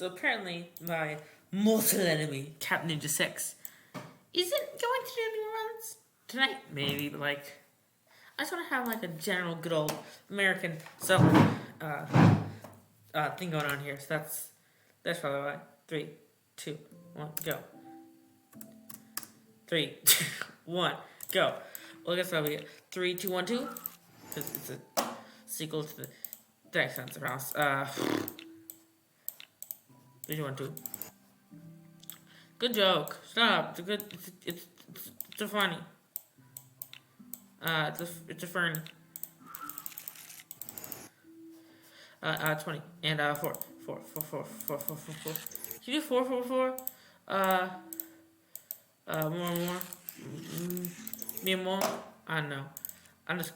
So apparently my mortal enemy, Captain Ninja 6, isn't going to do any runs tonight. Maybe, but like, I just want to have like a general good old American thing going on here. So that's probably why. 3, 2, 1, go. 3, 2, 1, go. Well, I guess that'll be 3, 2, 1, 2, because it's a sequel to the next sense of house. 3, 2, 1, 2. Good joke. Stop. It's a good. It's a funny. It's a fern. 20 and 4. Can you do 4? More. Me more. I don't know. I'm just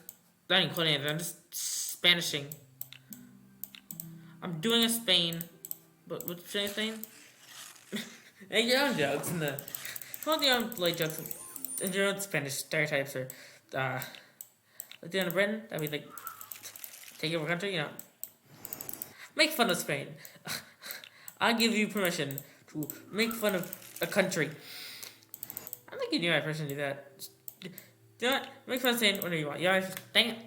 not including it. I'm just Spanishing. I'm doing a Spain, but what's Spain? And your own jokes and the your own like jokes and your own Spanish stereotypes or like doing in Britain, that'd be like take over a country, you know. Make fun of Spain. I give you permission to make fun of a country. I'm not giving you my permission to do that. Just, do it. Make fun of Spain whenever you want. You always dang it.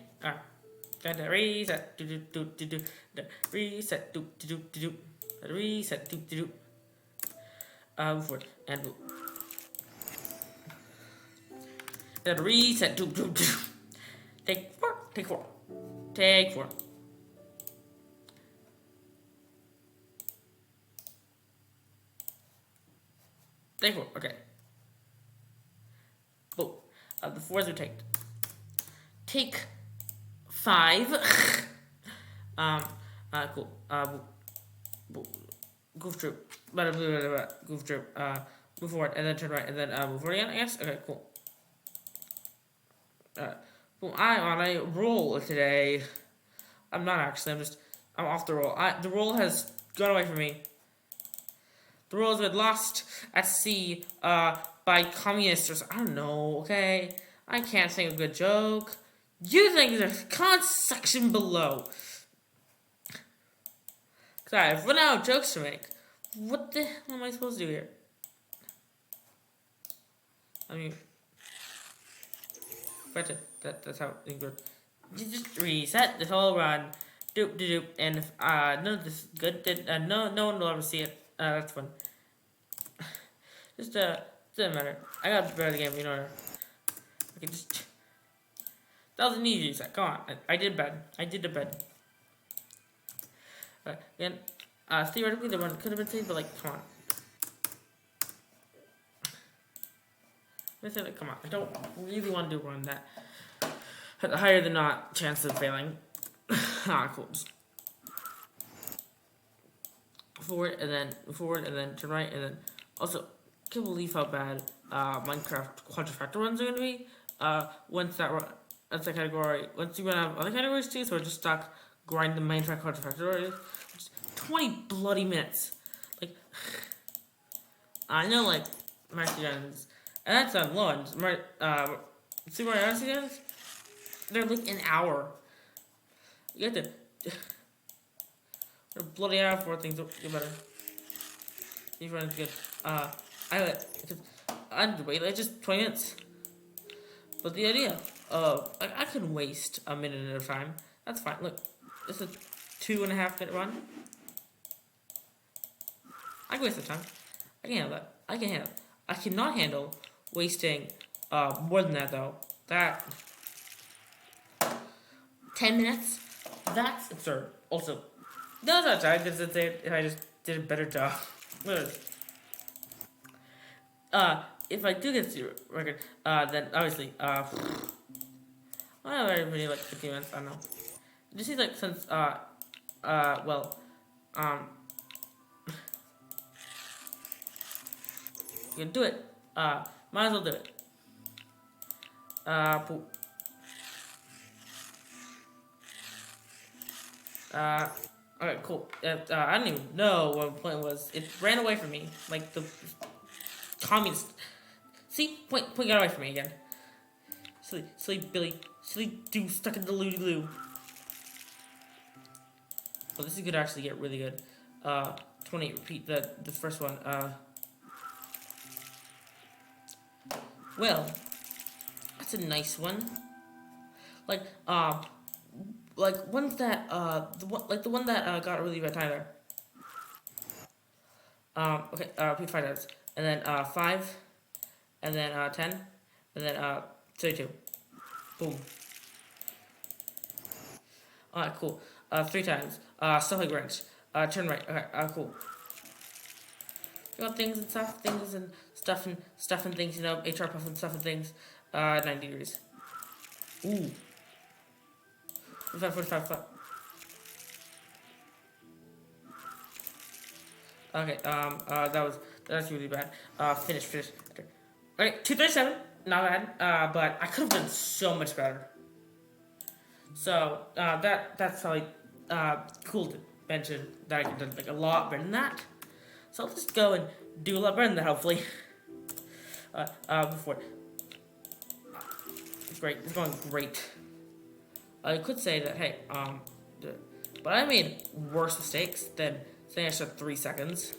Reset. Reset. Reset. Move forward and move. Then reset. Take 4. Take 4. Take 4. Take 4. Okay. Boom. The 4s we take. Take 5. Cool. Goof troop. Goof troop. Move forward and then turn right and then move forward again, I guess? Okay, cool. Well, I'm on a roll today. I'm not actually, I'm off the roll. The roll has gone away from me. The roll has been lost at sea by communists or something. I don't know, okay? I can't think of a good joke. You think in the comment section below. Because I've run out of jokes to make. What the hell am I supposed to do here? I mean, that's how things work. You just reset this whole run. Doop. And if none of this is good, then no one will ever see it. That's fun. Just doesn't matter. I got to prepare the game, you know. I can just. That was an easy reset. Come on, I did bad. Again, theoretically the run could have been saved, but like, come on. Come on, I don't really want to do a run that had a higher than not chance of failing. Cool. Forward and then turn right and then also can't believe how bad Minecraft quadrifactor runs are gonna be. Once that category, once you run out of other categories too, so we're just stuck grinding the Minecraft quadrifactor. 20 bloody minutes. Like I know like Master Guns. And that's on launch. Super Mario Odyssey guns, they're like an hour. You have to. They're bloody hour for things to get better. These runs good. It's just 20 minutes. But the idea of I can waste a minute at a time. That's fine. Look, it's a 2.5 minute run. I can waste the time. I can handle that. I cannot handle wasting more than that though. That 10 minutes? That's absurd. Also, no, that's not because I just did a better job. If I do get to record, then obviously, I don't really like 15 minutes. I don't know. It just seems like since you can do it. Might as well do it. Poop. Okay, cool. I don't even know what the point was. It ran away from me. Like the communist. See? Point got away from me again. Silly Billy. Silly dude stuck in the loo. Well, this is gonna actually get really good. 28. Repeat the first one. Well, that's a nice one. Like ones that the one that got really bad Tyler. Okay. Repeat 5 times, and then 5, and then 10, and then 32. Boom. Alright, cool. 3 times. Stuff like wrench. Turn right. Okay. Cool. You got things and stuff, and things. You know, HR puff and stuff and things. 90 degrees. Ooh. 45. Okay. That's really bad. Finish. Okay. 237. Not bad. But I could have done so much better. So that's probably cool to mention that I could have done like a lot better than that. So I'll just go and do a lot better than that, hopefully. Before it's great, it's going great. I could say that hey, but I made worse mistakes than saying I shot 3 seconds.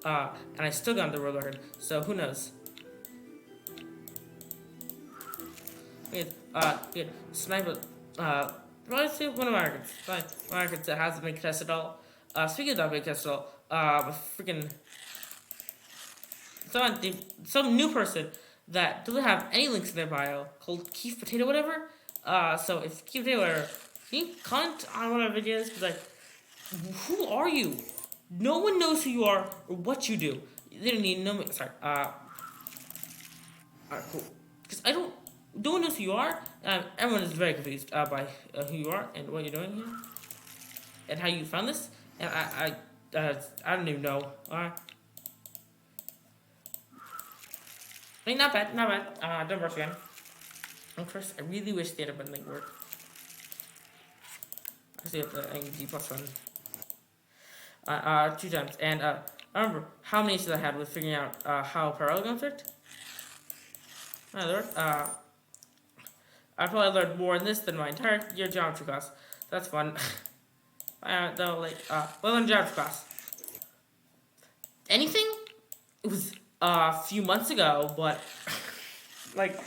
And I still got the world record. So who knows? We had sniper. Well, let's see one of my records. One of my records that hasn't been contested at all. Speaking of not being contested at all, freaking some new person that doesn't have any links in their bio called Keith Potato whatever. So if Keith Potato whatever, can you comment on one of our videos? Because like, who are you? No one knows who you are or what you do. They don't need to know me. Sorry. Alright, cool. Because I don't. No one knows who you are. Everyone is very confused by who you are and what you're doing here, and how you found this. And I don't even know. I mean, not bad. Don't rush again. And first, I really wish the other button link worked. I see if the G plus one. 2 times, and I remember how many issues I had with figuring out how parallelograms worked. I probably learned more in this than my entire year geometry class. That's fun. Though, like, well, in geometry class. Anything? It was a few months ago, but like,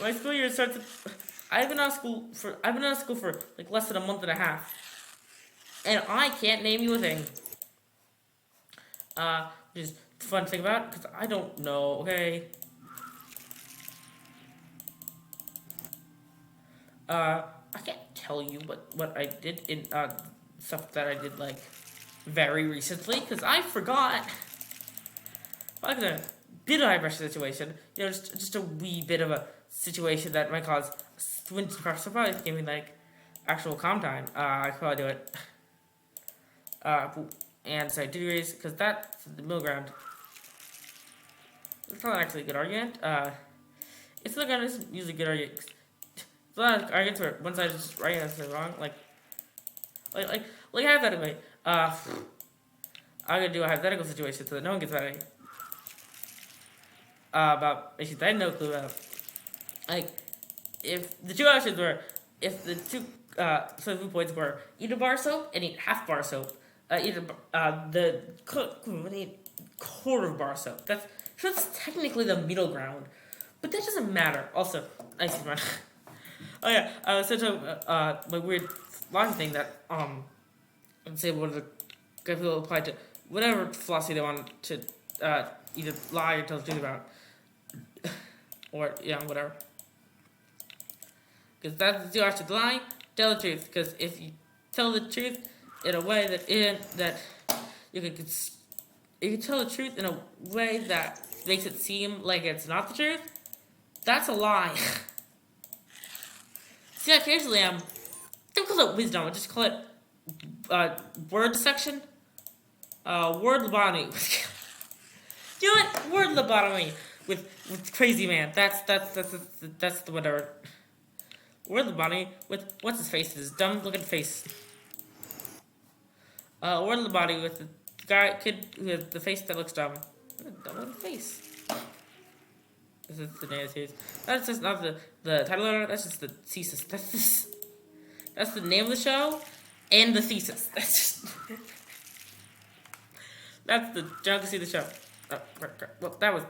my school year starts. I've been out of school for like less than a month and a half, and I can't name you a thing. Which is fun to think about because I don't know. Okay. I can't tell you what I did in stuff that I did like very recently because I forgot. Like a bit of a high pressure situation, you know, just a wee bit of a situation that might cause squint pressure. So probably give me like actual calm time. I could probably do it. And sorry, degrees because that's the middle ground. It's not actually a good argument. It's not gonna usually a good argument. It's a lot of arguments where one side is just right and the other wrong. Like hypothetically, I'm gonna do a hypothetical situation so that no one gets mad at me. About issues that I had no clue about. Like, if the two options were, if the two solution points were eat a bar of soap and eat half bar of soap, eat quarter of bar of soap. That's technically the middle ground, but that doesn't matter. Also, I see mine. Oh yeah, so my weird logic thing that I'm able to get people to apply to whatever philosophy they want to either lie or tell the truth about, or yeah, whatever. Because that's you have to lie, tell the truth. Because if you tell the truth in a way that you can tell the truth in a way that makes it seem like it's not the truth, that's a lie. See, like, occasionally don't call it wisdom, I just call it word section. Word lobotomy. You know what? Word lobotomy with crazy man. That's the whatever. Word lobotomy with what's his face? His dumb looking face. Word lobotomy with the kid who has the face that looks dumb. Dumb looking face. This is the name of the series. That's just not the title of it. That's just the thesis. That's the name of the show and the thesis. That's just That's the junk to see the show. Well, that was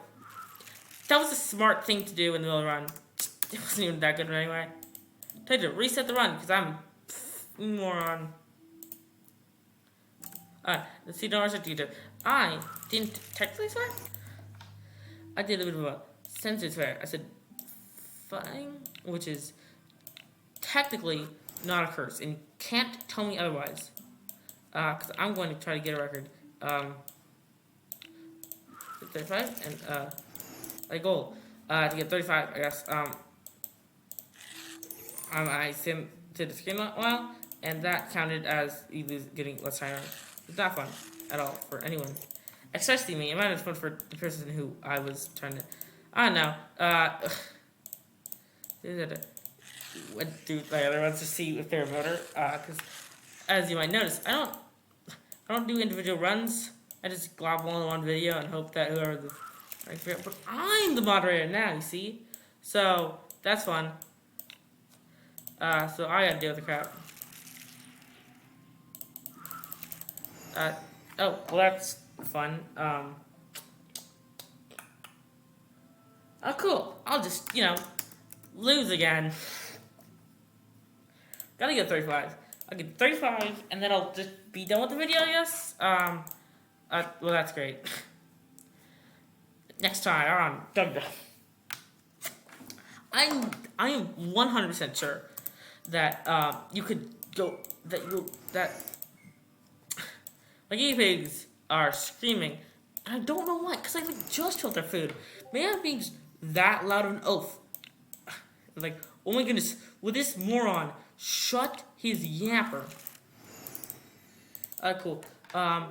a smart thing to do in the middle of the run. It wasn't even that good anyway. Tell you to reset the run because I'm a moron. Let's see, don't reset YouTube. I didn't technically swear. I did a bit of a censored swear. I said "fine," which is technically not a curse, and you can't tell me otherwise. Because I'm going to try to get a record. 35 and a goal to get 35. I guess. I sim to the screen a while, and that counted as you getting less time. It's not fun at all for anyone, especially me. It might have been fun for the person who I was trying to. I don't know. Went through the other ones to see if they're a motor. Because as you might notice, I don't do individual runs. I just glob all in one video and hope that whoever the but I'm the moderator now. You see, so that's fun. So I gotta deal with the crap. Oh, well that's fun. Oh, cool. I'll just, lose again. Gotta get 35. I'll get 35, and then I'll just be done with the video, I guess. Well, that's great. Next time, on Dug. I am 100% sure that you could go that my guinea pigs are screaming, and I don't know why, because I just felt their food. Maybe I'm being that loud of an oath. Like, oh my goodness, will this moron shut his yapper? Cool. I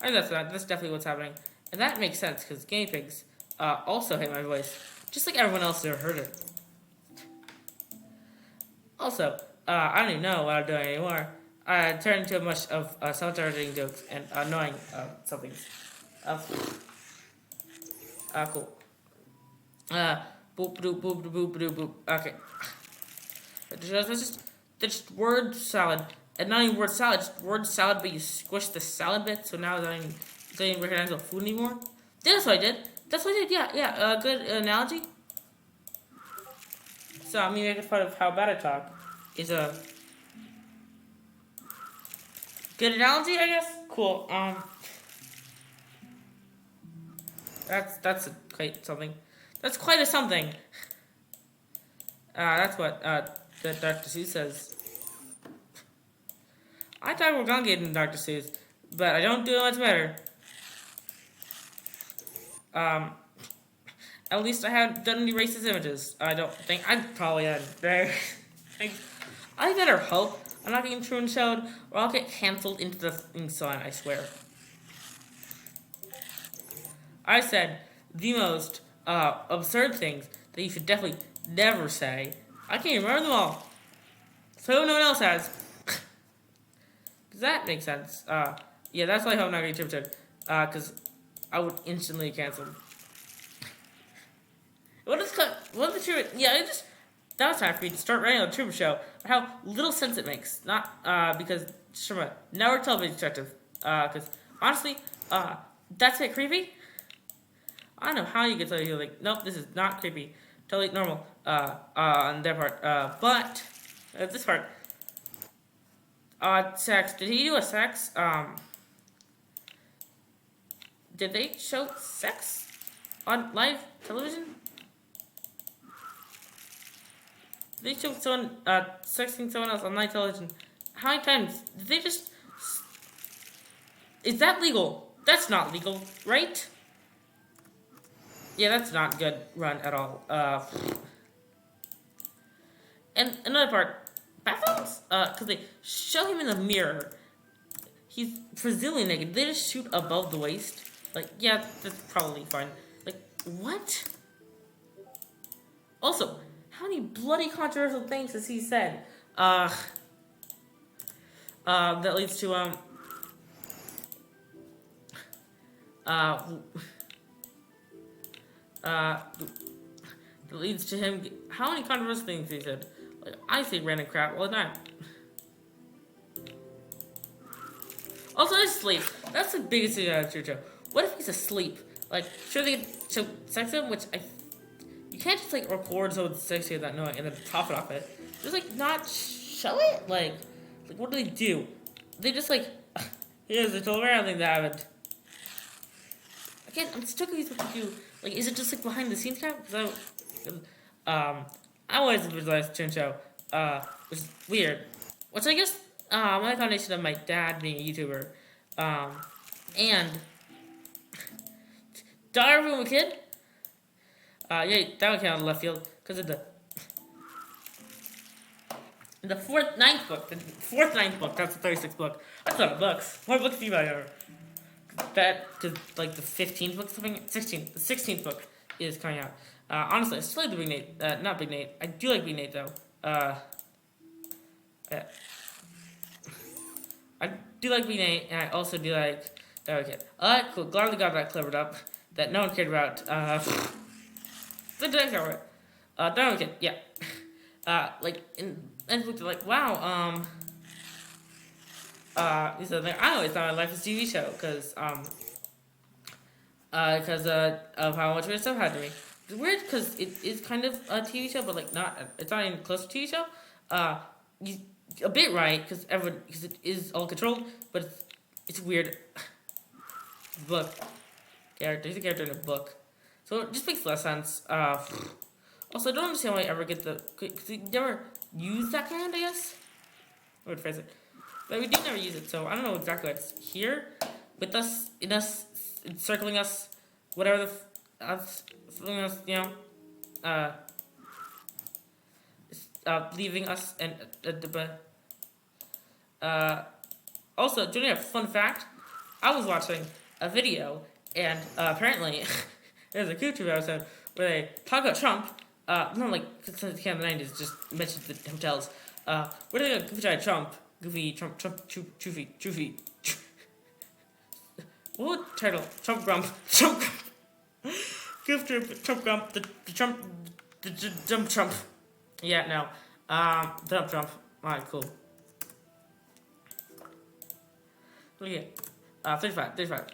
think that's definitely what's happening. And that makes sense, because guinea pigs also hate my voice, just like everyone else who heard it. Also, I don't even know what I'm doing anymore. I turned into a much of self-deprecating jokes and annoying something else. Cool. Boop, boop, boop, boop, boop, boop. Okay. That's just word salad. And not even word salad, just word salad, but you squish the salad bit, so now I don't even recognize the food anymore. Yeah, that's what I did. Yeah, good analogy. So, I mean, I guess part of how bad I talk is a good analogy, I guess? Cool. That's quite something. That's quite a something. That's what, Dr. Seuss says. I thought we were gonna get into Dr. Seuss, but I don't do it much better. At least I haven't done any racist images. I don't think I probably had. I better hope I'm not getting Truman showed, or I'll get canceled into the thing sign. I swear. I said the most absurd things that you should definitely never say. I can't remember them all, so no one else has. Does that make sense? Yeah, that's why I hope I'm not getting Truman showed, because I would instantly cancel. What the Truman? Yeah, that was time for me to start writing on the Truman Show. How little sense it makes. Not because just from a network television perspective. Because honestly, that's a bit creepy. I don't know how you get somebody who's like, nope, this is not creepy, totally normal. On their part. But this part. Sex. Did he do a sex? Did they show sex on live television? They showed someone sexting someone else on live television. How many times? Did they just... Is that legal? That's not legal, right? Yeah, that's not good run at all. And another part, bathrooms? Because they show him in the mirror. He's presumably naked. They just shoot above the waist. Like, yeah, that's probably fine. Like, what? Also, how many bloody controversial things has he said? That leads to, that leads to him. How many controversial things he said? Like, I say random crap all the time. Also, his sleep. That's the biggest thing about Jojo. What if he's asleep? Like, sure they show sex him, which you can't just like record so sexy without knowing and then top it off it. Just like not show it. Like what do? They just like here's the total rare thing that happened. Again, I'm still confused what to do. Like, is it just like behind the scenes cam? Because I always visualized Chun Show, which is weird. Which I guess my foundation of my dad being a YouTuber, and daughter from a kid. Yeah, that would count on left field because of the fourth ninth book. That's the 36th book. That's a lot of books. More books do you buy ever? That because like the 15th book, the 16th book is coming out. Honestly, I still like the Big Nate. Not Big Nate. I do like Big Nate though. I do like Big Nate, and I also do like that kid. Alright, cool. Glad we got that cleared up. That no one cared about. The next hour. Dynamite Kid, yeah. Like and looked like wow. He said like I always thought my life was a TV show because of how much weird stuff happened to me. It's weird because it is kind of a TV show, but like it's not even close to a TV show. A bit right because it is all controlled, but it's weird. Book character, he's a character in a book, so it just makes less sense. Also, I don't understand why I ever get because we never use that command. I guess I would phrase it, but we do never use it, so I don't know exactly what's here with us, encircling us, whatever us, you know, leaving us and also, doing a fun fact, I was watching a video and apparently there's a YouTube episode where they talk about Trump. Not like since the 90s, just mentioned the hotels. Where they go goofy Trump, Troofy. What would title? Trump Grump. Goof Trump Grump. The Jump Trump. Yeah, no. Dump Trump. Alright, cool. Look at 35.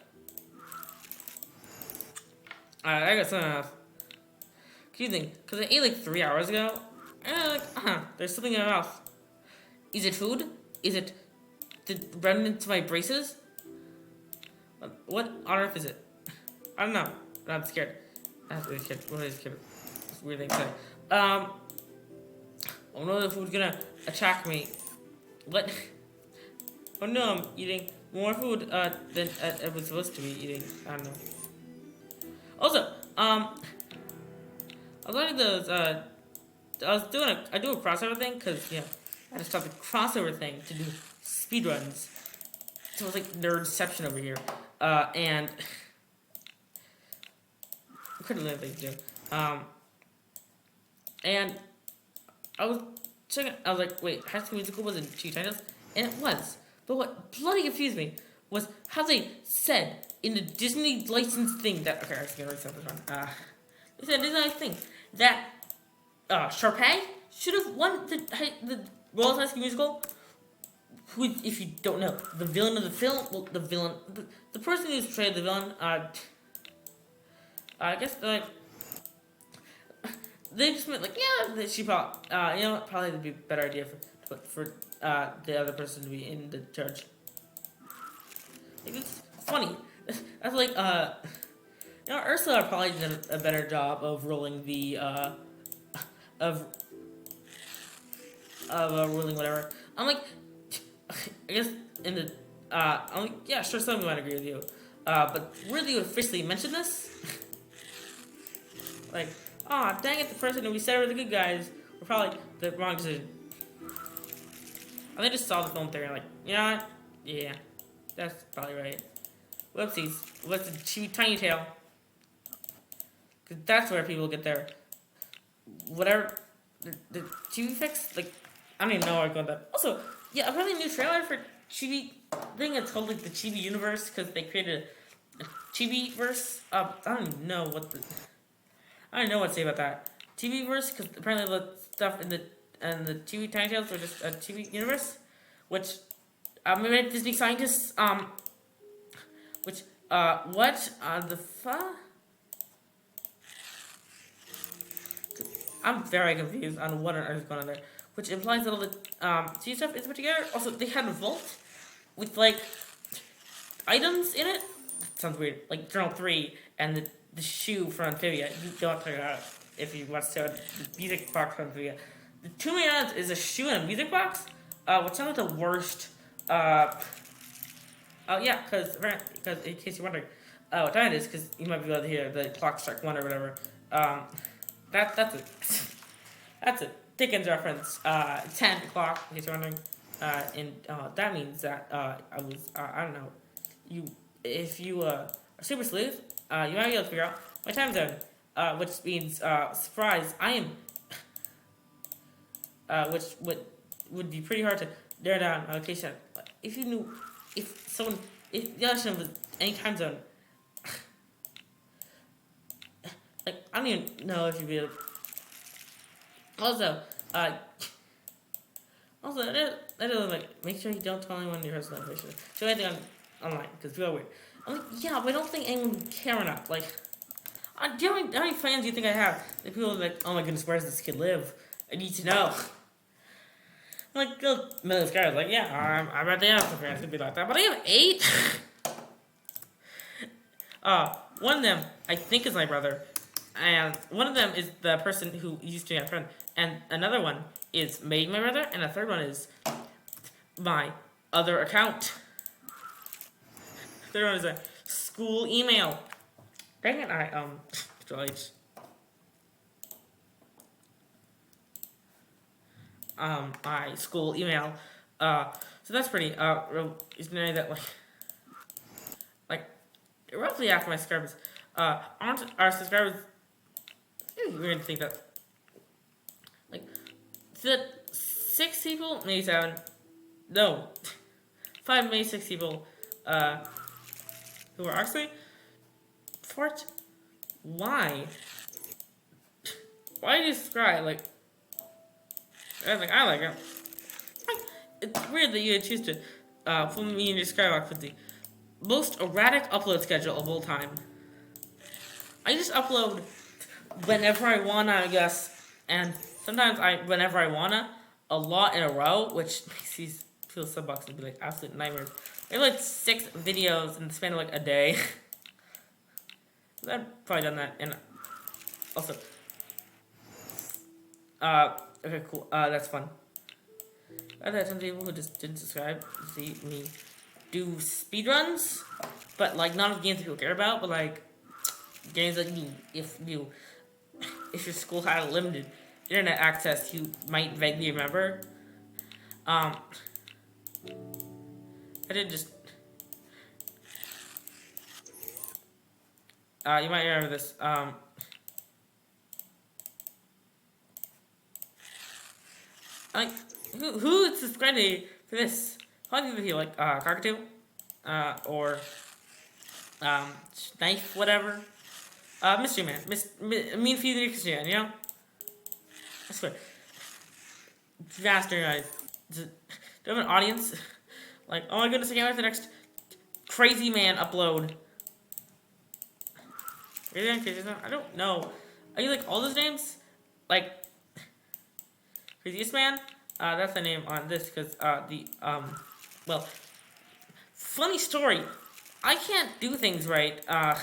Alright, I got something else. Confusing, because I ate like 3 hours ago, and I'm like, there's something in my mouth. Is it food? Is it the remnants of my braces? What on earth is it? I don't know. I'm scared. I'm really scared. What is scared? It's a weird thing to say. Oh no, the food's gonna attack me. What? Oh no, I'm eating more food than I was supposed to be eating. I don't know. Also, I was learning those. I do a crossover thing because I had to stop the crossover thing to do speedruns. So it's like nerdception over here, and couldn't learn things to do. And I was checking. I was like, wait, High School Musical was in 2 titles, and it was. But what bloody confused me was how they said in the Disney licensed thing that I was gonna write something on. They said Disney thing that Sharpay should have won the Royal High School Musical. Who, if you don't know, the villain of the film, well, the person who's portrayed the villain, I guess they just meant like that she probably probably would be a better idea for the other person to be in the charge. Like, it's funny. I feel like Ursula probably did a better job of rolling the of ruling whatever. I'm like, I guess in the I'm like, yeah, sure, some might agree with you. But really would officially mention this? Like, dang it, the person who we said were the good guys were probably the wrong decision. And they just saw the film theory and like, yeah, that's probably right. Whoopsies. What's the chewy tiny tail? Because that's where people get their whatever the chibi fix. Like, I don't even know where I'm going with that. Also, a really new trailer for Chibi thing. It's called like the Chibi universe because they created a Chibi verse. I don't even know I don't know what to say about that Chibi verse because apparently the stuff in the Chibi Tiny Tales are just a Chibi universe, which we made Disney scientists. Which what the fuck? I'm very confused on what on earth is going on there. Which implies that all the sea stuff is put together. Also, they had a vault with like items in it. That sounds weird. Like Journal 3 and the shoe for Amphibia. You don't check it out if you watch the music box for Amphibia. The 2 main items is a shoe and a music box, which sounds like the worst. Oh yeah, because in case you're wondering, what time it is, because you might be able to hear the clock strike 1 or whatever. That's it. That's a Dickens reference. 10 o'clock, in case you're wondering. And that means that I was I don't know. If you are super sleuth, you might be able to figure out my time zone, which means surprise. I am, which would be pretty hard to narrow down a location. If you knew, if the other was any time zone, like I don't even know if you'd be able. Also, that is like make sure you don't tell anyone your personal information. Show anything online because people are weird. I'm like, yeah, but I don't think anyone would care enough. Like, how many fans do you think I have? Like people are like, oh my goodness, where does this kid live? I need to know. I'm like, millions of guys, like, yeah, I bet they have some fans could be like that, but I have 8. One of them I think is my brother, and one of them is the person who used to be my friend, and another one is maybe my brother, and a third one is my other account. Third one is a school email. Dang it, Control H. My school email. So that's pretty, is that like, roughly half my subscribers, aren't our subscribers, we're gonna think that, like, the 6 people, maybe 7, no, 5, maybe 6 people, who are actually, Fort, why? Why do you subscribe, like, I like it. It's weird that you would choose to put me in your subscribe with the most erratic upload schedule of all time. I just upload whenever I wanna, I guess, and sometimes whenever I wanna, a lot in a row, which makes these people sub-boxes be like absolute nightmares. I have like 6 videos in the span of like a day. I've probably done that, and also, okay, cool. That's fun. I've had some people who just didn't subscribe to see me do speedruns, but like not games that people care about, but like games that if your school had a limited internet access, you might vaguely remember. I did just. You might remember this. Like, who subscribed for this? Probably people here, like, Cockatoo, or, Knife, whatever. Mystery Man. Mean Feeding Mystery Man, you know? I swear. Disaster, guys. Do you have an audience? Like, oh my goodness, I can't wait for the next Crazy Man upload. Crazy Man? I don't know. Are you like all those names? Like, Craziest Man? That's the name on this, because, well, funny story. I can't do things right, and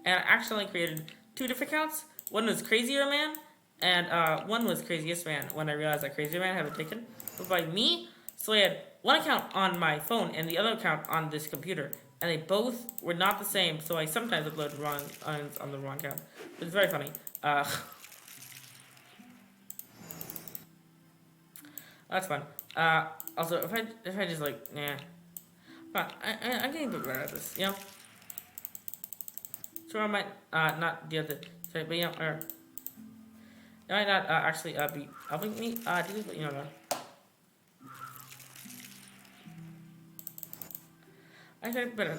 I accidentally created 2 different accounts. One was Crazier Man, and, one was Craziest Man, when I realized that Crazier Man had been taken by me. So I had one account on my phone, and the other account on this computer, and they both were not the same, so I sometimes upload wrong on the wrong account. It's very funny. That's fun. Also, if I just like, nah. But I'm getting a bit better at this, you know? Sure, I might, not the other, but you know, I might not, actually, be helping me, do this, but you know, I think better.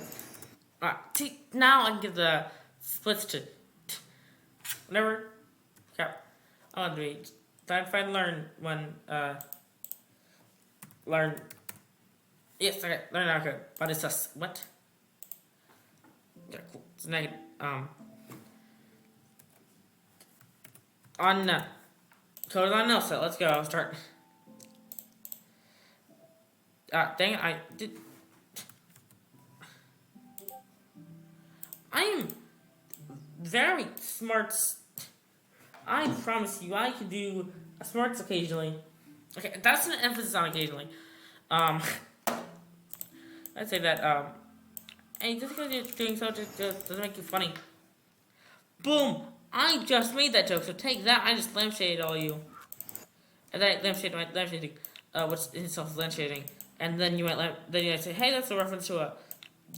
See, now I can give the splits to whenever. Yeah, I want to be. Time to learn when learn Yes, okay, they're not good. But it's just, what? Yeah, cool. It's negative. On, code on no, so let's go. I'll start. Dang it, I did. I am very smart. I promise you, I can do smarts occasionally. Okay, that's an emphasis on occasionally. I'd say that, hey, just because you're doing so just doesn't make you funny. Boom! I just made that joke, so take that. I just lampshaded all you. And then I lampshading, which in itself is lampshading. And then you might say, hey, that's a reference to a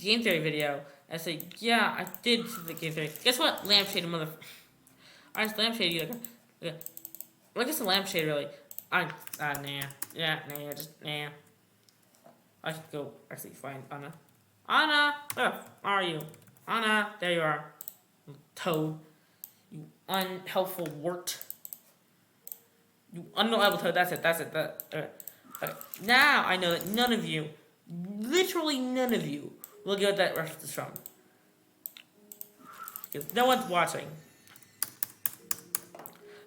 game theory video. And I say, yeah, I did see the game theory. Guess what? Lampshade, mother. I just lampshade you like it's a lampshade, really. Nah. Yeah, nah, just nah. I should go actually find Anna. Anna, where are you? Anna, there you are. Toad. You unhelpful wart. You unreliable toad. That's it. Okay. Now I know that none of you, literally none of you, will get what that reference is from. Because no one's watching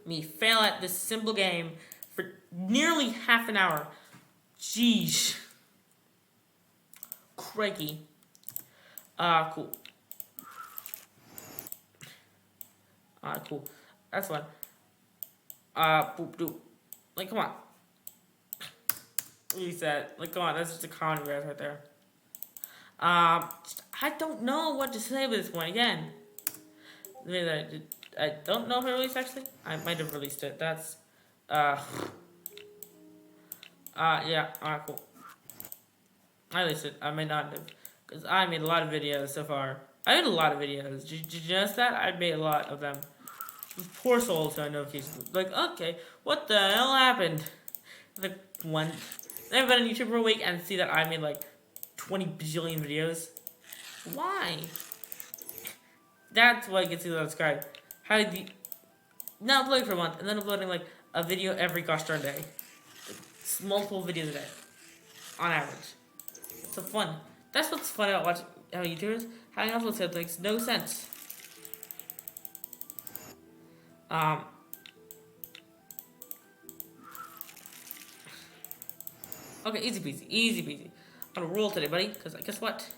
me fail at this simple game for nearly half an hour. Jeez. Crikey. Cool. Cool. That's fun. Boop doop. Like, come on. Reset. Like, come on. That's just a comedy right there. I don't know what to say at this point. Again, I don't know if I released actually. I might have released it. That's yeah. Cool. I released it. I may not have, because I made a lot of videos so far. I made a lot of videos. Just that I made a lot of them. Poor souls who I know notifications. Like, okay, what the hell happened? Like one. I've been on YouTube for a week and see that I made like 20 bajillion videos. Why? That's why I get to subscribe. How did you not uploading for a month and then uploading like a video every gosh darn day? It's multiple videos a day. On average. It's so fun. That's what's fun about watching YouTubers. Having upload stuff makes no sense. Okay, easy peasy. I'm gonna roll today, buddy, because guess what?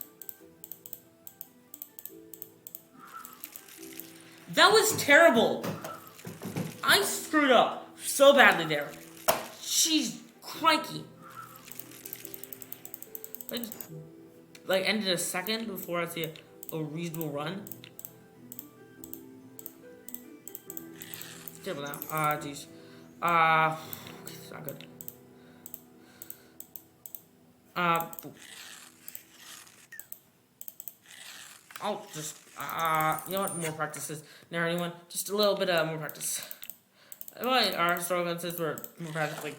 That was terrible. I screwed up so badly there. Jeez, crikey. I just, like, ended a second before I see a reasonable run. It's terrible now. Jeez. It's not good. I'll just, you know what? More practices. Never anyone. Just a little bit more practice. Well, our historical instances were more practice, like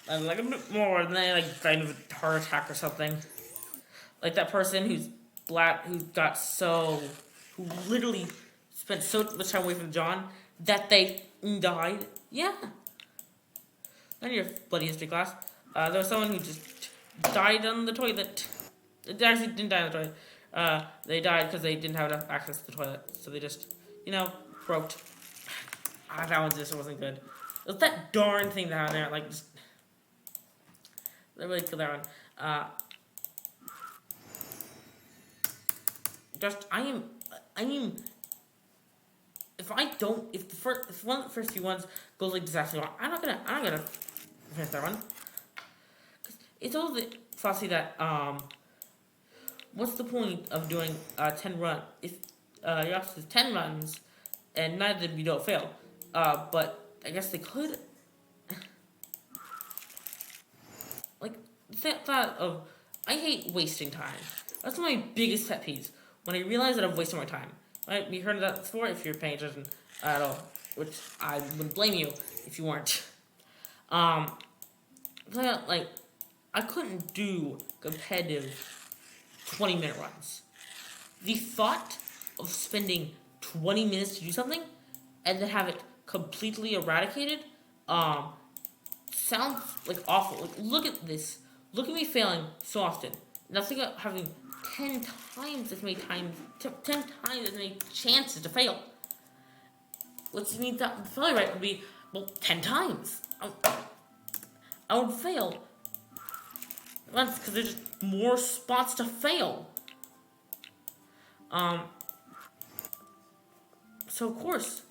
a bit more, and then like died of a heart attack or something. Like that person who literally spent so much time away from John that they died. Yeah. Not your bloody history class. There was someone who just died on the toilet. They actually didn't die on the toilet. They died because they didn't have enough access to the toilet. So they just, croaked. That one just wasn't good. It was that darn thing down there. Like, just... They really killed that one. If one of the first few ones goes like disaster, I'm not gonna finish that one. Cause it's all the fussy that what's the point of doing 10 runs if your office is 10 runs and neither of you don't fail? But I guess they could. Like the thought of I hate wasting time. That's one of my biggest pet peeves. When I realize that I'm wasting my time. Right? You heard of that before if you're paying attention at all. Which I wouldn't blame you if you weren't. Like, I couldn't do competitive 20-minute runs. The thought of spending 20 minutes to do something and then have it completely eradicated sounds like awful. Like, look at this. Look at me failing so often. nothing about having 10 times as many times, 10 times as many chances to fail. Which means that the failure rate would be, well, 10 times. I would fail once because there's just more spots to fail. So of course,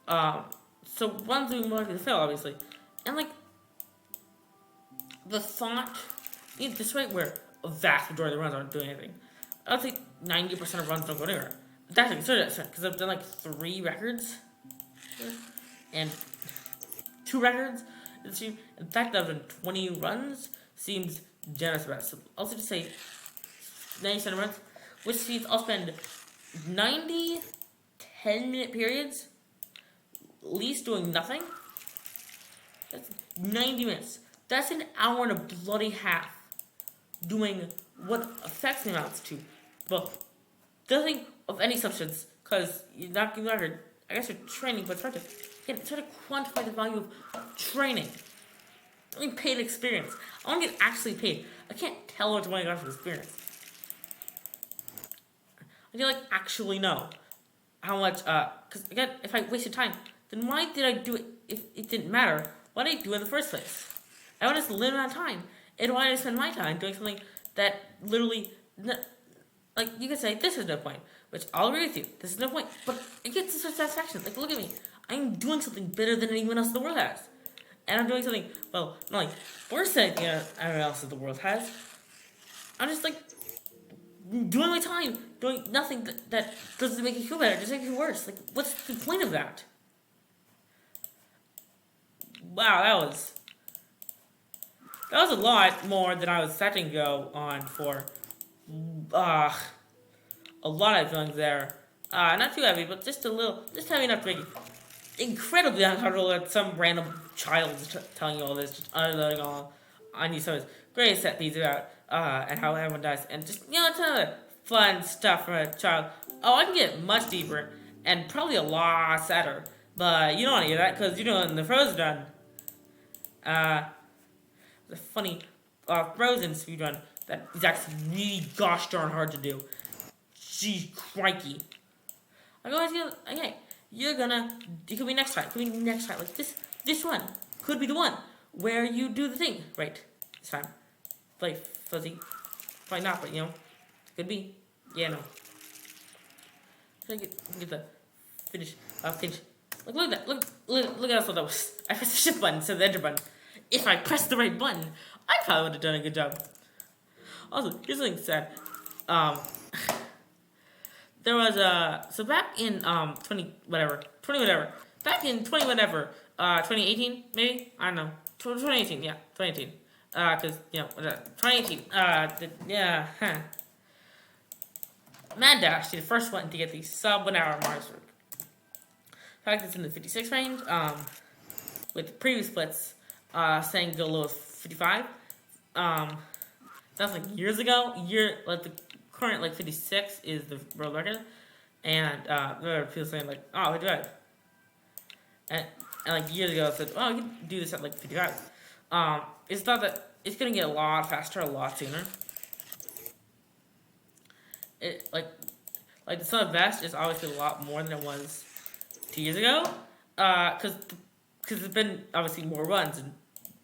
so one's doing more likely to fail, obviously, and like the thought, this rate where a vast majority of the runs aren't doing anything. I would say 90% of runs don't go anywhere. That's like 30%, because I've done like 3 records and 2 records. In fact, I've done 20 runs. Seems generous about it. So also to say 90% of runs, which means I'll spend 90 10-minute periods at least doing nothing. That's 90 minutes. That's an hour and a bloody half doing what affects the amounts to. Well, nothing of any substance, because you're not getting record. I guess you're training, but try to quantify the value of training. I mean, paid experience. I want to get actually paid. I can't tell what I got for experience. I feel like actually know how much, because again, if I wasted time, then why did I do it if it didn't matter? Why did I do it in the first place? I want to limit amount of time. And why did I spend my time doing something that literally, like, you could say, this is no point, which I'll agree with you, this is no point, but it gets a satisfaction. Like, look at me. I'm doing something better than anyone else in the world has. And I'm doing something, well, not like worse than anyone else in the world has. I'm just, like, doing my time, doing nothing that doesn't make you feel better, just makes you worse. Like, what's the point of that? Wow, that was a lot more than I was setting to go on for. A lot of feelings there. Not too heavy, but just a little, just heavy enough to make it incredibly uncomfortable that some random child is telling you all this, just unloading all on you some of his greatest set pieces about, and how everyone dies, and just, a ton of fun stuff from a child. Oh, I can get much deeper, and probably a lot sadder, but you don't want to hear that, because you know in the Frozen run, the funny, Frozen speedrun, that is actually really gosh darn hard to do. Gee, crikey. I'm always gonna, okay, it could be next time, like this one could be the one where you do the thing, right, this time. Play fuzzy, probably not, but could be, yeah, no. Get the finish, like look at that, look at how that was. I pressed the shift button instead of the enter button. If I pressed the right button, I probably would have done a good job. Also, here's something sad. There was so back in 20 whatever, back in 2018 maybe, I don't know, 2018, yeah, 2018, because 2018, Mad Dash, the first one to get the sub 1 hour mark. In fact, it's in the 56 range, with the previous splits saying go low as 55. That's like years ago. Like the current 56 is the world record, and there are people saying like, oh, we did. And like years ago, it said, oh, you can do this at 55. It's thought that it's gonna get a lot faster, a lot sooner. It like the Sun Vest is obviously a lot more than it was 2 years ago, because there's been obviously more runs and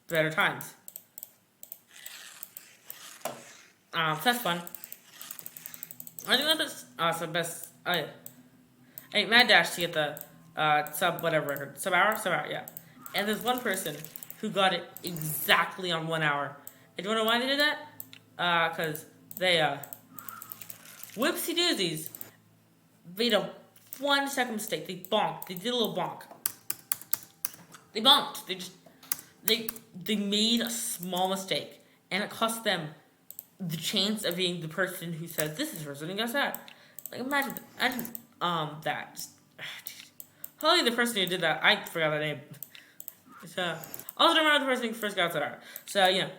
better times. So that's fun. I think that's the best. Hey, Mad Dash to get the sub whatever record, sub hour, yeah. And there's one person who got it exactly on 1 hour. And do you wanna know why they did that? Because they whoopsie doozies made a 1 second mistake. They bonked. They did a little bonk. They bonked. They made a small mistake, and it cost them the chance of being the person who says this is the person who got that. Like imagine that. Probably the person who did that, I forgot the name. So also don't remember the person who first got that. So I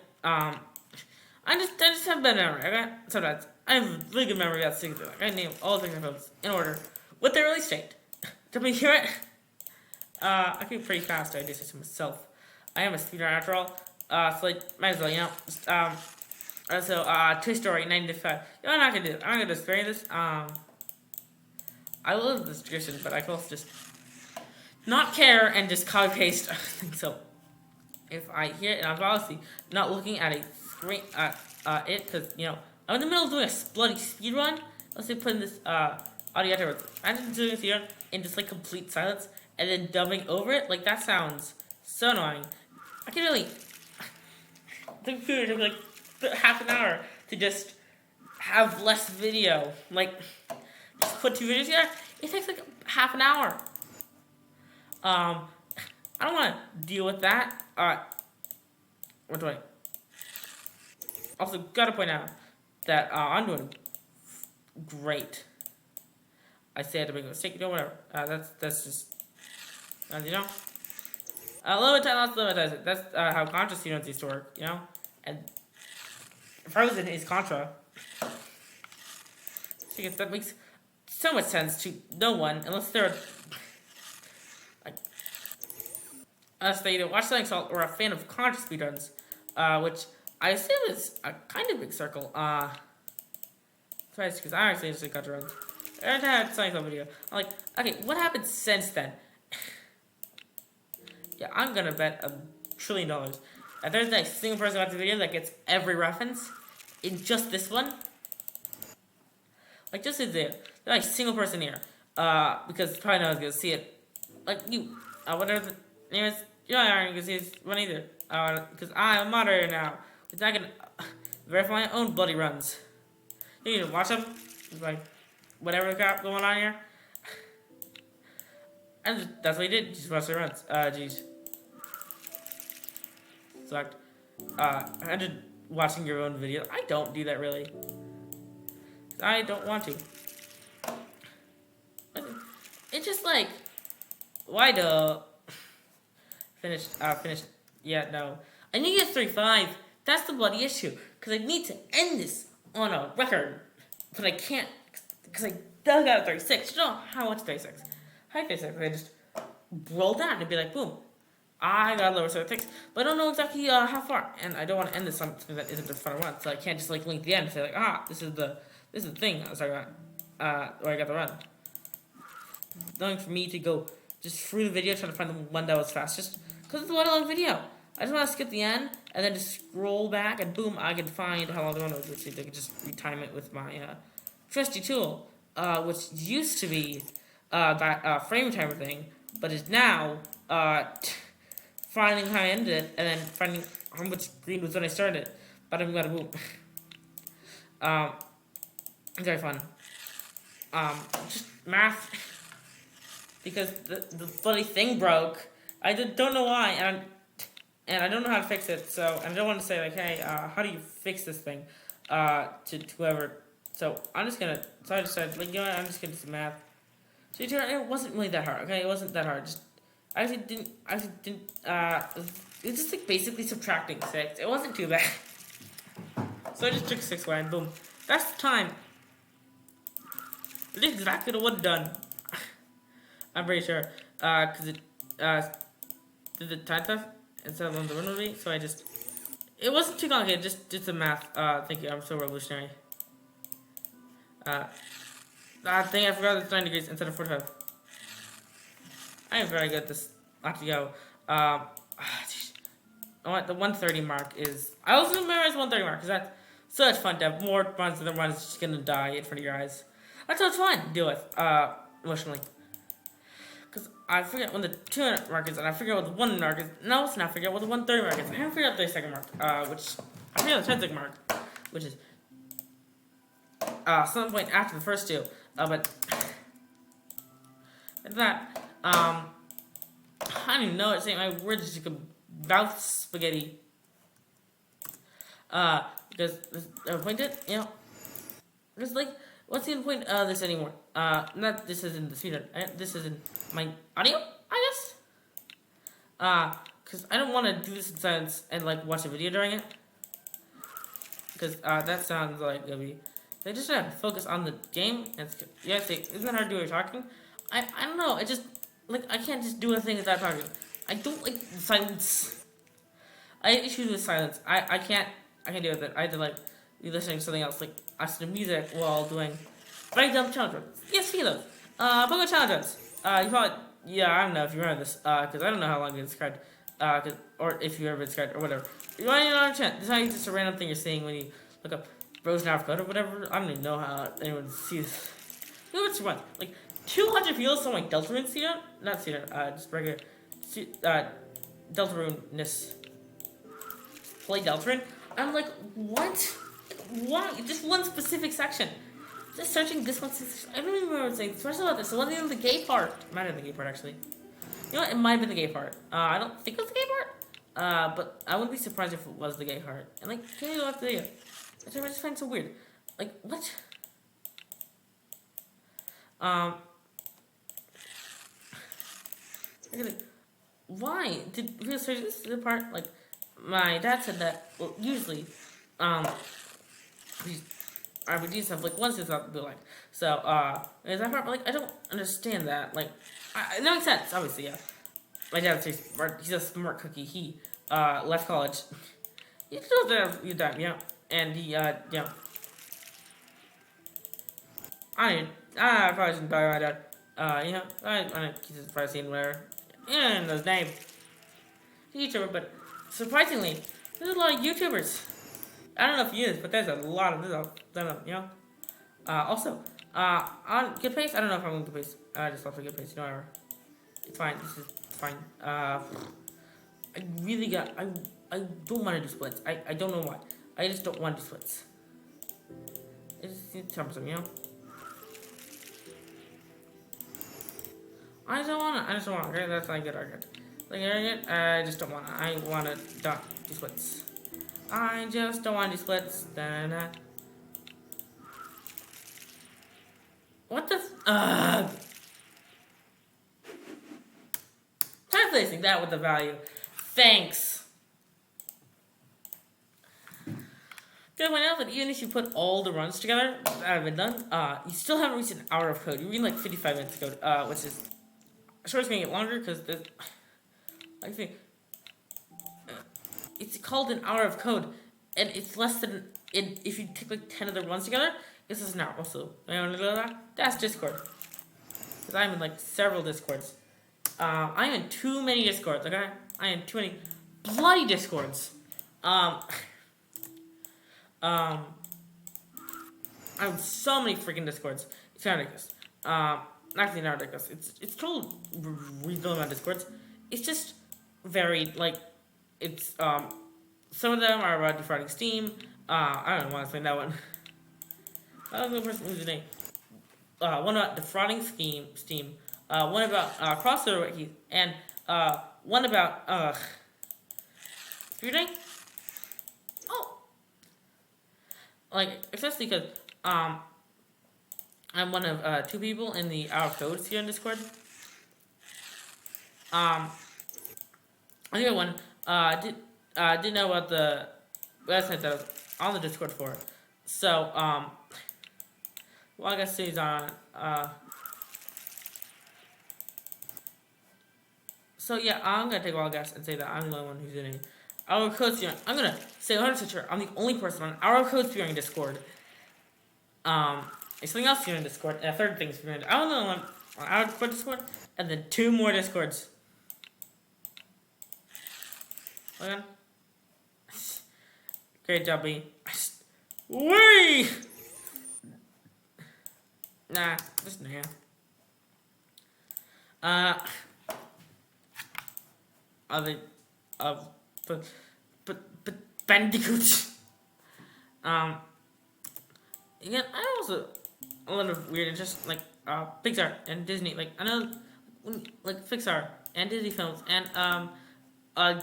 just have bad memory. Okay, sometimes I have a really good memory about things. Like I name all the things I films in order with their release date. Did we hear it? I think pretty fast. I do say to myself. I am a speedrunner after all. So might as well, Also, Toy Story 95. You know what I'm not gonna do? I'm gonna spare this. I love this description, but I can also just not care and just copy paste. So if I hear it, and I'm obviously not looking at a screen, it, because I'm in the middle of doing a bloody speed run. Let's say putting this audio afterwards. I'm just doing this here in just like complete silence, and then dubbing over it. Like that sounds so annoying. I can really. The computer took like half an hour to just have less video. Like just put 2 videos here. It takes like half an hour. I don't want to deal with that. What do I? Also, gotta point out that I'm doing great. I said to make a mistake, whatever. That's just, limitize it. That's how Contra speedruns used to work, And Frozen is Contra. Because that makes so much sense to no one unless they're unless they either watch Selling Salt or a fan of Contra speedruns, which I assume is a kind of big circle. Twice because I actually just got to run. I had a Selling Salt video. I'm like, okay, what happened since then? Yeah, I'm gonna bet $1 trillion. If there's a single person watching the video that gets every reference in just this one, like just in there, there's a single person here, because probably no one's gonna see it. Like you, whatever the name is, you're not gonna see this one either. Because I'm a moderator now. It's not gonna verify my own bloody runs. You can watch them. It's like whatever crap going on here. And that's what he did. Just watch the runs. Jeez. Sucked. I just watching your own video. I don't do that really. I don't want to. It's just like, why the finished? Yeah, no. I need to get 35. That's the bloody issue. Because I need to end this on a record, but I can't because I dug out 36. You know how much 36? High 36. I just roll down and be like, boom. I got lower 36, but I don't know exactly how far, and I don't want to end this on something that isn't the front one, so I can't just like link the end and say like, this is the thing I was talking about, where I got the run. Knowing for me to go just through the video trying to find the one that was fastest, because it's a long video. I just want to skip the end and then just scroll back and boom, I can find how long the run was, which I can just retime it with my trusty tool, which used to be that frame timer thing, but is now finding how I ended it, and then finding how much green was when I started it. But I'm gonna boom. It's very fun. Just math. Because the bloody thing broke. I don't know why, and I don't know how to fix it, so I don't want to say like, hey, how do you fix this thing? To whoever. So I'm just gonna, so I decided, like, I'm just gonna do some math. So it wasn't really that hard, okay? It wasn't that hard. I actually didn't, it's just like basically subtracting 6. It wasn't too bad. So I just took 6 away and boom. That's the time. It did exactly what it done. I'm pretty sure. Because it, did the time stuff instead of on the run with me, so I just, it wasn't too complicated, just did some math. Thank you, I'm so revolutionary. I think I forgot it's 9 degrees instead of 45. I am very good at this. I have to go. The 130 mark is... I also memorize 130 mark, because that's such fun to have more runs than the run is just going to die in front of your eyes. That's so fun to deal with, emotionally. Because I forget when the 200 mark is, and I forget what the 100 mark is. No, it's not forget what the 130 mark is. I haven't figured out the 30-second mark, which... I forget the 10-second mark, which is... some point after the first two. But... that, I don't even know what to say. My words just like mouth spaghetti. Because the point it, because like, what's the point of this anymore? Not this isn't the speedrun. This isn't my audio, I guess. Because I don't want to do this in silence and like watch a video during it. Because that sounds like gonna be. I just have to focus on the game. And isn't that hard to do when you're talking? I don't know. I just. Like, I can't just do a thing without talking. I don't like silence. I have issues with silence. I can't deal with it. I have to, like, be listening to something else, like listening to music while doing very dumb challenge runs. Yes, see those. Pokemon challenge runs. You probably, yeah, I don't know if you remember this, because I don't know how long it's described, or if you ever described or whatever. You want to know chance? This is not just a random thing you're seeing when you look up Frozen Africa or whatever. I don't even know how anyone sees. You know what's one? Like 200 views on like Deltarune Speedrun, not Speedrun, just regular, Deltarune-ness. Play Deltarune. I'm like, what? Why? Just one specific section. Just searching this one section. I don't even remember what it's saying. Especially about this. The one in the gay part. It might have been the gay part actually. You know what? It might have been the gay part. I don't think it was the gay part. But I wouldn't be surprised if it was the gay part. And like, can you go after the video? I just find it so weird. Like, what? Why did we search this is the part like my dad said that well usually these RPGs have like one system to like so is that part like I don't understand that like it makes sense obviously yeah my dad says he's a smart cookie he left college he still there you done yeah and he yeah I probably shouldn't talk about my dad you know I he's probably seen where and his name YouTuber, but surprisingly, there's a lot of YouTubers. I don't know if you use, but there's a lot of you know. Also, on Good Pace, I don't know if I'm on Good Pace. I just left for Good Pace, you know, whatever. It's fine. This is fine. I really got. I don't want to do splits. I don't know why. I just don't want to do splits. It's troublesome, you know. I just don't want to. Okay, that's not good argument. Like, I just don't want to. I want to not do splits. I just don't want to do splits. Da-na. What the Try placing that with the value. Thanks. Good point out that even if you put all the runs together that have been done, you still haven't reached an hour of code. You're reading like 55 minutes of code, which is sure it's gonna get longer because I think it's called an hour of code, and it's less than if you take like 10 of the runs together, this is an hour. Also, that's Discord, because I'm in like several Discords. I'm in too many Discords. Okay, I am too many bloody Discords. I'm so many freaking Discords. It's ridiculous. Actually not ridiculous. It's total reasonable amount of Discords. It's just very like it's some of them are about defrauding Steam. I don't want to explain that one. I don't know the person who's the name. One about defrauding Steam. One about crossover wikis, and one about speedrunning. Oh, like especially because I'm one of two people in the Hour of Codes here in Discord. The other one didn't know about the website that I was on the Discord for. So well I guess he's on so yeah, I'm gonna take a wild guess and say that I'm the only one who's in it. Hour of Code Speedrunning. I'm gonna say 100% sure I'm the only person on Hour of Code Speedrunning Discord. There's something else here in Discord, and a third thing Speedrunning. I don't know on our Discord, and then 2 more Discords. Hold on. Great job, B. Wee! Nah, just nah. But Bandicoot. Again, I also a lot of weird interest like Pixar and Disney. Like I know, like Pixar and Disney films and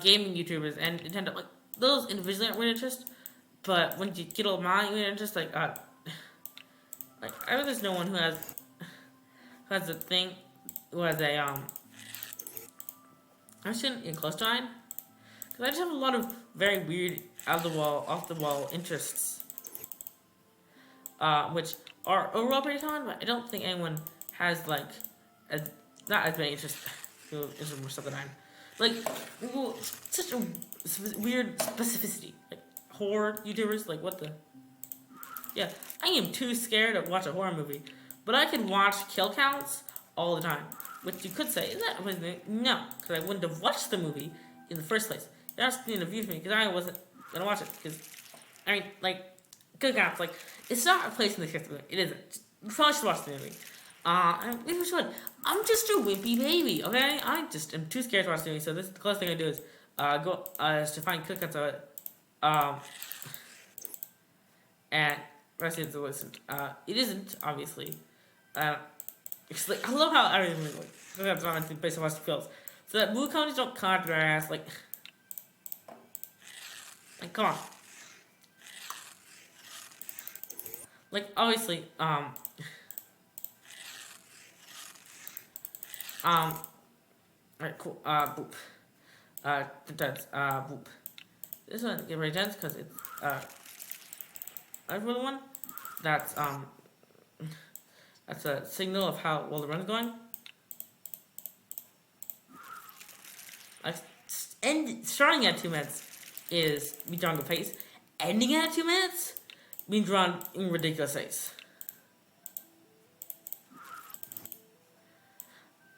gaming YouTubers and Nintendo. Like those individually aren't weird interest, but when you get all my weird interest, like I know there's no one who has a thing who has a I shouldn't get close to mine because I just have a lot of very weird off the wall interests. Which are overall pretty fun, but I don't think anyone has like not as many interests more stuff than I'm. Like such a weird specificity. Like horror YouTubers, like what the Yeah, I am too scared to watch a horror movie, but I can watch kill counts all the time. Which you could say, is that was no, because I wouldn't have watched the movie in the first place. You're asking to view me because I wasn't gonna watch it. Because I mean, like kill counts, like it's not a place in the script. It isn't. You probably should watch the movie. Maybe we should. I'm just a wimpy baby, okay? I'm too scared to watch the movie. So this the closest thing I do is go is to find kill counts of it. And rest of the listen. It isn't obviously. It's like, I love how everything is like based on what it feels. So that blue cones don't come out your ass like come on. Like obviously, alright, cool. Boop. Intense. Boop. This one get very dense because it's another one. That's that's a signal of how well the run is going. Starting at 2 minutes is me drawing a pace. Ending at 2 minutes means drawing in ridiculous pace.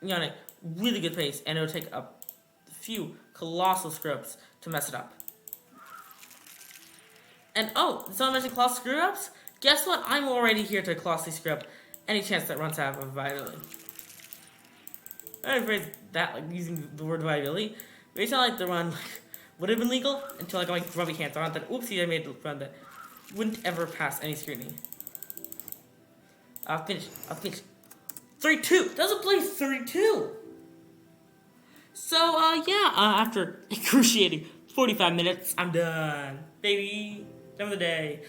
You're on a really good pace, and it'll take a few colossal scripts to mess it up. And oh, someone mentioned colossal screw ups? Guess what? I'm already here to colossally screw up any chance that runs out of viability. I phrase that like using the word viability. It sound like the run would have been legal until I got my grubby hands on it. That oopsie, I made a run that wouldn't ever pass any scrutiny. I'll finish. 32. That's a place 32. So yeah. After excruciating 45 minutes, I'm done, baby. Done for the day.